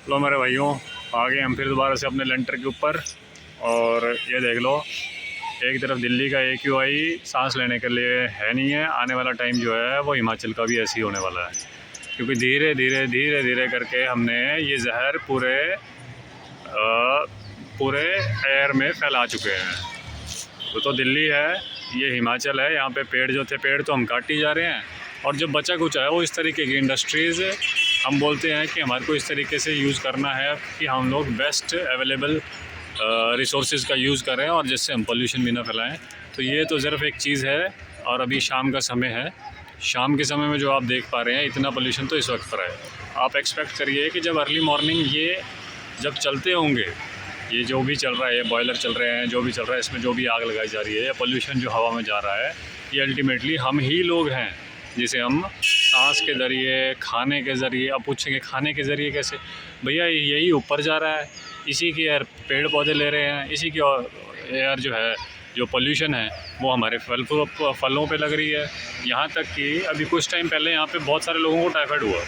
लो मेरे भाइयों, आ गए हम फिर दोबारा से अपने लेंटर के ऊपर। और ये देख लो, एक तरफ दिल्ली का AQI सांस लेने के लिए है नहीं है। आने वाला टाइम जो है वो हिमाचल का भी ऐसे ही होने वाला है, क्योंकि धीरे धीरे धीरे धीरे करके हमने ये जहर पूरे एयर में फैला चुके हैं। तो दिल्ली है, ये हिमाचल है। यहाँ पे पेड़ जो थे, पेड़ तो हम काट ही जा रहे हैं, और जो बचा कुचा है वो इस तरीके की इंडस्ट्रीज़ हम बोलते हैं कि हमारे को इस तरीके से यूज़ करना है कि हम लोग बेस्ट अवेलेबल रिसोर्सेज का यूज़ करें और जिससे हम पोल्यूशन भी ना फैलाएं। तो ये तो सिर्फ एक चीज़ है। और अभी शाम का समय है, शाम के समय में जो आप देख पा रहे हैं इतना पोल्यूशन तो इस वक्त पर है। आप एक्सपेक्ट करिए कि जब अर्ली मॉर्निंग ये जब चलते होंगे, ये जो भी चल रहा है, ये बॉयलर चल रहे हैं, जो भी चल रहा है, इसमें जो भी आग लगाई जा रही है या पोल्यूशन जो हवा में जा रहा है, ये अल्टीमेटली हम ही लोग हैं, जिसे हम सांस के ज़रिए, खाने के ज़रिए। अब पूछेंगे खाने के ज़रिए कैसे? भैया यही ऊपर जा रहा है, इसी की एयर पेड़ पौधे ले रहे हैं, इसी की एयर जो है, जो पोल्यूशन है वो हमारे फलों पे लग रही है। यहाँ तक कि अभी कुछ टाइम पहले यहाँ पे बहुत सारे लोगों को टाइफाइड हुआ।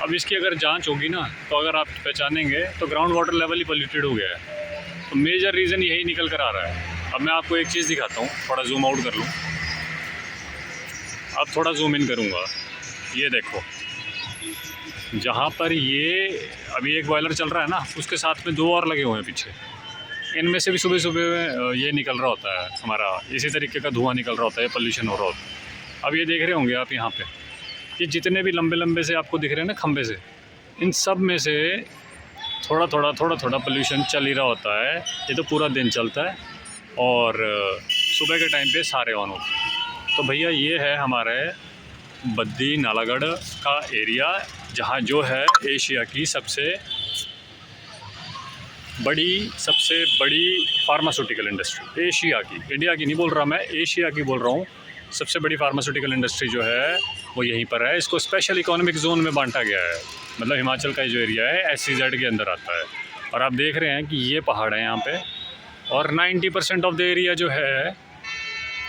अब इसकी अगर जांच होगी ना, तो अगर आप पहचानेंगे तो ग्राउंड वाटर लेवल ही पोल्यूटेड हो गया है। तो मेजर रीज़न यही निकल कर आ रहा है। अब मैं आपको एक चीज़ दिखाता हूँ, थोड़ा जूम आउट कर लूँ, अब थोड़ा जूम इन करूँगा। ये देखो, जहाँ पर ये अभी एक बॉयलर चल रहा है ना, उसके साथ में दो और लगे हुए हैं पीछे। इनमें से भी सुबह सुबह ये निकल रहा होता है, हमारा इसी तरीके का धुआं निकल रहा होता है, पोल्यूशन हो रहा होता है। अब ये देख रहे होंगे आप यहाँ पे, ये जितने भी लंबे लंबे से आपको दिख रहे हैं ना खंबे से, इन सब में से थोड़ा थोड़ा पोल्यूशन चल ही रहा होता है। ये तो पूरा दिन चलता है और सुबह के टाइम पे सारे ऑन होते हैं। तो भैया ये है हमारे बद्दी नालागढ़ का एरिया, जहाँ जो है एशिया की सबसे बड़ी फार्मास्यूटिकल इंडस्ट्री, एशिया की, इंडिया की नहीं बोल रहा मैं, एशिया की बोल रहा हूँ। सबसे बड़ी फार्मास्यूटिकल इंडस्ट्री जो है वो यहीं पर है। इसको स्पेशल इकोनॉमिक जोन में बांटा गया है, मतलब हिमाचल का जो एरिया है SEZ के अंदर आता है। और आप देख रहे हैं कि ये पहाड़ है यहाँ पे, और 90% ऑफ द एरिया जो है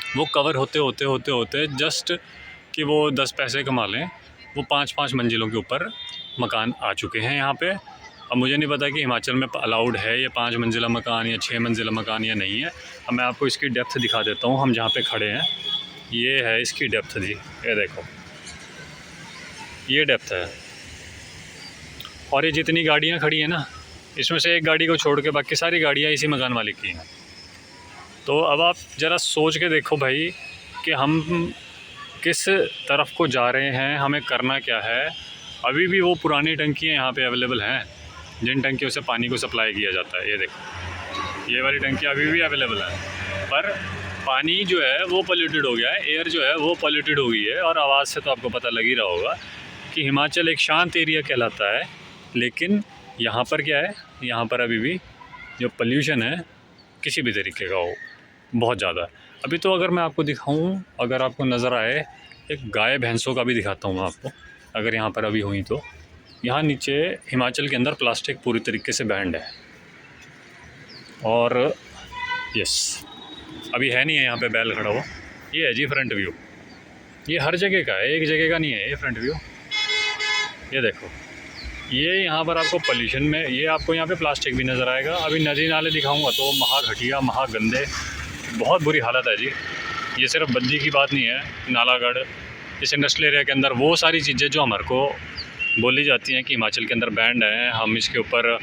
वो कवर होते जस्ट कि वो 10 पैसे कमा लें, वो 5-5 मंजिलों के ऊपर मकान आ चुके हैं यहाँ पे। अब मुझे नहीं पता कि हिमाचल में अलाउड है ये 5 मंजिला मकान या 6 मंजिला मकान या नहीं है। अब मैं आपको इसकी डेप्थ दिखा देता हूँ। हम जहाँ पे खड़े हैं ये है इसकी डेप्थ जी, ये देखो, ये डेप्थ है। और ये जितनी गाड़ियाँ खड़ी हैं ना, इसमें से एक गाड़ी को छोड़ के बाकी सारी गाड़ियाँ इसी मकान मालिक की हैं। तो अब आप ज़रा सोच के देखो भाई कि हम किस तरफ को जा रहे हैं, हमें करना क्या है। अभी भी वो पुरानी टंकियाँ यहाँ पे अवेलेबल हैं, जिन टंकियों से पानी को सप्लाई किया जाता है। ये देखो, ये वाली टंकियाँ अभी भी अवेलेबल हैं, पर पानी जो है वो पोल्यूटेड हो गया है, एयर जो है वो पोल्यूटेड हो गई है। और आवाज़ से तो आपको पता लग ही रहा होगा कि हिमाचल एक शांत एरिया कहलाता है, लेकिन यहाँ पर क्या है, यहाँ पर अभी भी जो पोल्यूशन है किसी भी तरीके का हो, बहुत ज़्यादा है। अभी तो अगर मैं आपको दिखाऊं, अगर आपको नज़र आए, एक गाय भैंसों का भी दिखाता हूँ मैं आपको, अगर यहाँ पर अभी हुई तो। यहाँ नीचे हिमाचल के अंदर प्लास्टिक पूरी तरीके से बैंड है, और यस, अभी है नहीं है यहाँ पे बैल खड़ा हुआ। ये है जी फ्रंट व्यू, ये हर जगह का है, एक जगह का नहीं है ये फ्रंट व्यू। ये देखो, ये यहाँ पर आपको पोल्यूशन में, ये आपको यहाँ पे प्लास्टिक भी नज़र आएगा। अभी नदी नाले दिखाऊंगा तो महा घटिया, महा गंदे, बहुत बुरी हालत है जी। ये सिर्फ बद्दी की बात नहीं है, नालागढ़, इस इंडस्ट्रियल एरिया के अंदर वो सारी चीज़ें जो हमारे को बोली जाती हैं कि हिमाचल के अंदर बैंड है, हम इसके ऊपर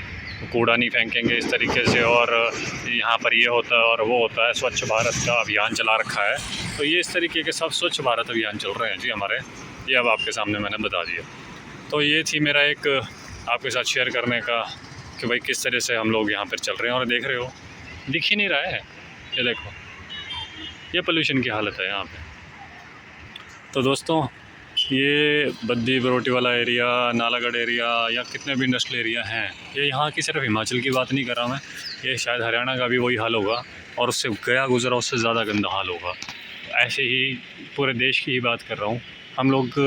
कूड़ा नहीं फेंकेंगे इस तरीके से, और यहाँ पर ये होता है और वो होता है। स्वच्छ भारत का अभियान चला रखा है, तो ये इस तरीके के सब स्वच्छ भारत अभियान चल रहे हैं जी हमारे। ये अब आपके सामने मैंने बता दिया। तो ये थी मेरा एक आपके साथ शेयर करने का कि भाई किस तरह से हम लोग यहाँ पर चल रहे हैं। और देख रहे हो, दिख ही नहीं रहा है, ये देखो, ये पोल्यूशन की हालत है यहाँ पे। तो दोस्तों, ये बद्दी बरोटी वाला एरिया, नालागढ़ एरिया, या कितने भी इंडस्ट्रियल एरिया हैं, ये यहाँ की सिर्फ हिमाचल की बात नहीं कर रहा मैं, ये शायद हरियाणा का भी वही हाल होगा, और उससे गया गुजरा उससे ज़्यादा गंदा हाल होगा। ऐसे ही पूरे देश की ही बात कर रहा हूँ। हम लोग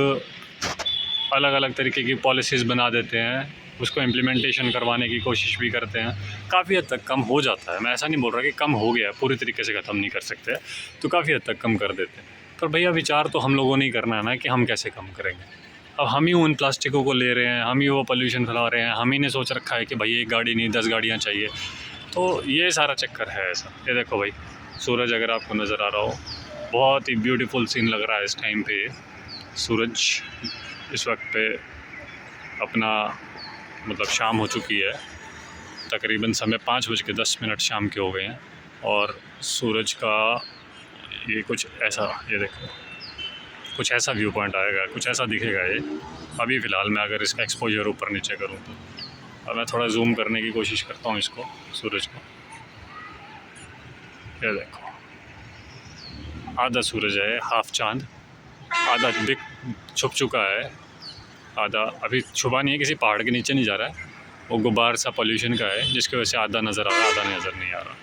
अलग अलग तरीके की पॉलिसीज़ बना देते हैं, उसको इम्प्लीमेंटेशन करवाने की कोशिश भी करते हैं, काफ़ी हद तक कम हो जाता है। मैं ऐसा नहीं बोल रहा कि कम हो गया, पूरी तरीके से ख़त्म नहीं कर सकते, तो काफ़ी हद तक कम कर देते हैं। पर भैया विचार तो हम लोगों ने ही करना है ना कि हम कैसे कम करेंगे। अब हम ही उन प्लास्टिकों को ले रहे हैं, हम ही वो पोल्यूशन फैला रहे हैं, हम ही ने सोच रखा है कि भाई एक गाड़ी नहीं 10 गाड़ियाँ चाहिए। तो ये सारा चक्कर है ऐसा। ये देखो भाई सूरज अगर आपको नज़र आ रहा हो, बहुत ही ब्यूटीफुल सीन लग रहा है इस टाइम पे। सूरज इस वक्त पे अपना मतलब शाम हो चुकी है, तकरीबन समय 5:10 शाम के हो गए हैं। और सूरज का ये कुछ ऐसा, ये देखो कुछ ऐसा व्यू पॉइंट आएगा, कुछ ऐसा दिखेगा ये अभी फ़िलहाल मैं अगर इसका एक्सपोजर ऊपर नीचे करूँ तो। अब मैं थोड़ा जूम करने की कोशिश करता हूँ इसको, सूरज को। ये देखो आधा सूरज है, हाफ चांद, आधा दिख छुप चुका है, आधा अभी छुपा नहीं है, किसी पहाड़ के नीचे नहीं जा रहा है, वो गुब्बार सा पोल्यूशन का है जिसकी वजह से आधा नज़र आ रहा है, आधा नज़र नहीं आ रहा।